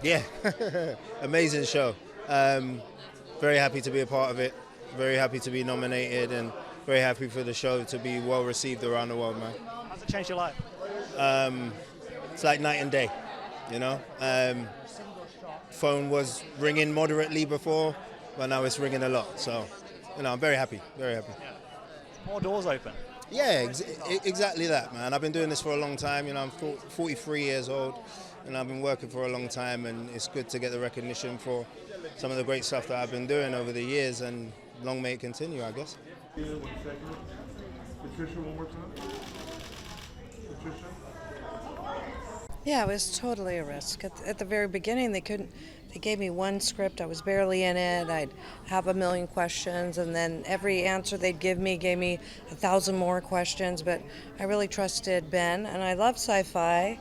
Yeah, amazing show. Very happy to be a part of it. Very happy to be nominated, and very happy for the show to be well received around the world, man. How's it changed your life? It's like night and day, you know. Phone was ringing moderately before, but now it's ringing a lot. So, I'm very happy, very happy. More doors open. Yeah, exactly that, man. I've been doing this for a long time. I'm 43 years old, and I've been working for a long time, and it's good to get the recognition for some of the great stuff that I've been doing over the years, and long may it continue, I guess. Patricia, one more time. Patricia? Yeah, it was totally a risk. At the very beginning, they gave me one script. I was barely in it. I'd have a million questions, and then every answer they'd give me gave me 1,000 more questions. But I really trusted Ben, and I love sci-fi,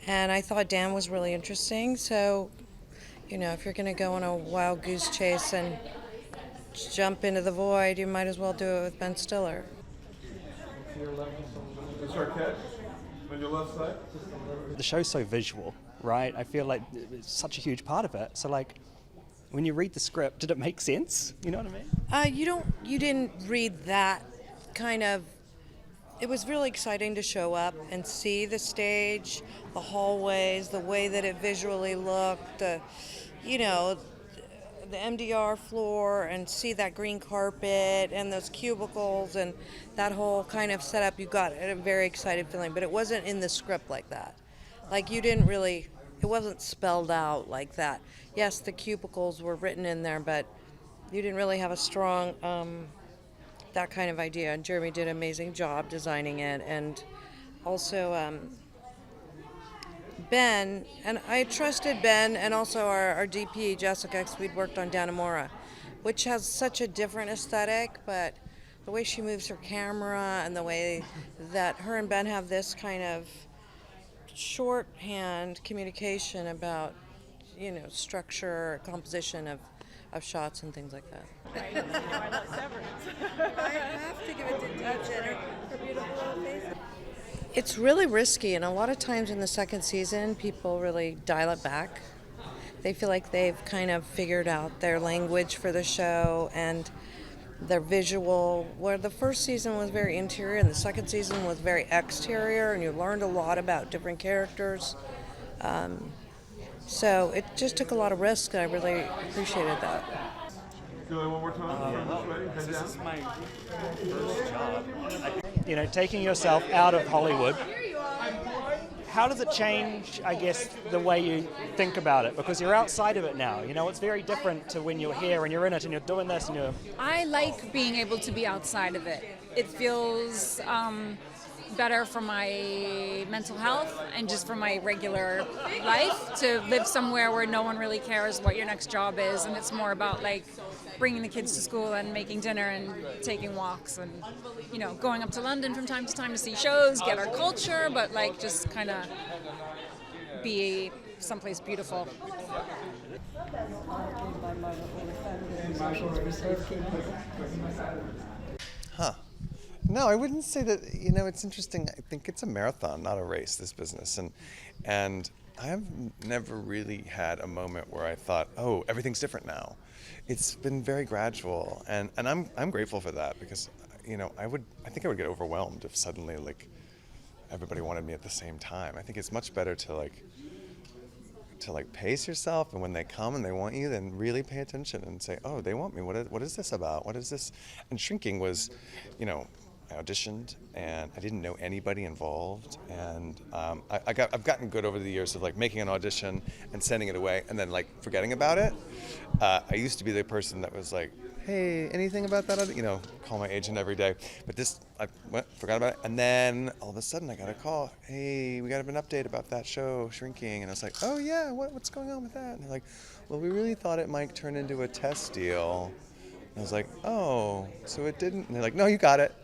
and I thought Dan was really interesting. So, if you're going to go on a wild goose chase and jump into the void, you might as well do it with Ben Stiller. It's Arquette on your left side. The show's so visual, right? I feel like it's such a huge part of it. So, when you read the script, did it make sense? You know what I mean? You didn't read that kind of. It was really exciting to show up and see the stage, the hallways, the way that it visually looked, the MDR floor, and see that green carpet and those cubicles and that whole kind of setup. You got a very excited feeling, but it wasn't in the script like that. It wasn't spelled out like that. Yes, the cubicles were written in there, but you didn't really have a strong, that kind of idea. And Jeremy did an amazing job designing it. And also Ben, and I trusted Ben and also our DP, Jessica, because we'd worked on Dannemora, which has such a different aesthetic, but the way she moves her camera and the way that her and Ben have this kind of shorthand communication about, structure, composition of shots and things like that. I love Severance. I have to give it to Deej her beautiful face. It's really risky, and a lot of times in the second season, people really dial it back. They feel like they've kind of figured out their language for the show and their visual, where the first season was very interior and the second season was very exterior, and you learned a lot about different characters. So it just took a lot of risk, and I really appreciated that. Go one more time. This is my first job. Taking yourself out of Hollywood, how does it change, I guess, the way you think about it? Because you're outside of it now. It's very different to when you're here and you're in it and you're doing this and you're... I like being able to be outside of it. It feels better for my mental health and just for my regular life to live somewhere where no one really cares what your next job is, and it's more about bringing the kids to school and making dinner and taking walks and going up to London from time to time to see shows, get our culture, but just kind of be someplace beautiful. Huh. No, I wouldn't say that. It's interesting. I think it's a marathon, not a race, this business. And I have never really had a moment where I thought, oh, everything's different now. It's been very gradual, and I'm grateful for that, because I think I would get overwhelmed if suddenly everybody wanted me at the same time. I think it's much better to pace yourself, and when they come and they want you, then really pay attention and say, oh, they want me. What is this about? What is this? And Shrinking was, I auditioned and I didn't know anybody involved, and I've gotten good over the years of making an audition and sending it away and then forgetting about it. I used to be the person that was hey, anything about that? Call my agent every day. But this, I forgot about it, and then all of a sudden I got a call. Hey, we got an update about that show, Shrinking, and I was like, oh yeah, what's going on with that? And they're like, well, we really thought it might turn into a test deal. And I was like, oh, so it didn't? And they're like, no, you got it.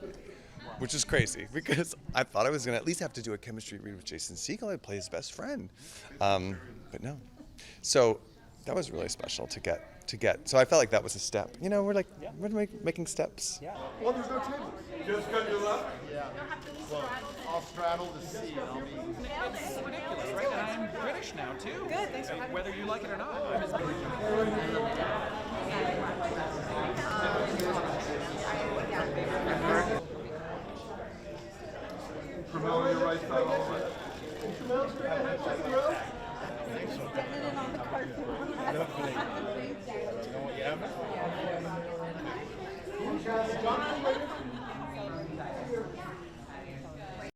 Which is crazy, because I thought I was going to at least have to do a chemistry read with Jason Segel. I'd play his best friend. But no. So that was really special to get. So I felt like that was a step. We're making steps. Yeah. Well, there's no table. Just cut your left? Yeah. Well, I'll straddle the seat. I'll be... It's ridiculous, right? And I'm British Cash now too. Good, thanks for having me. Whether you like it or not. Promote your right side all the way. Getting it on the cartoon.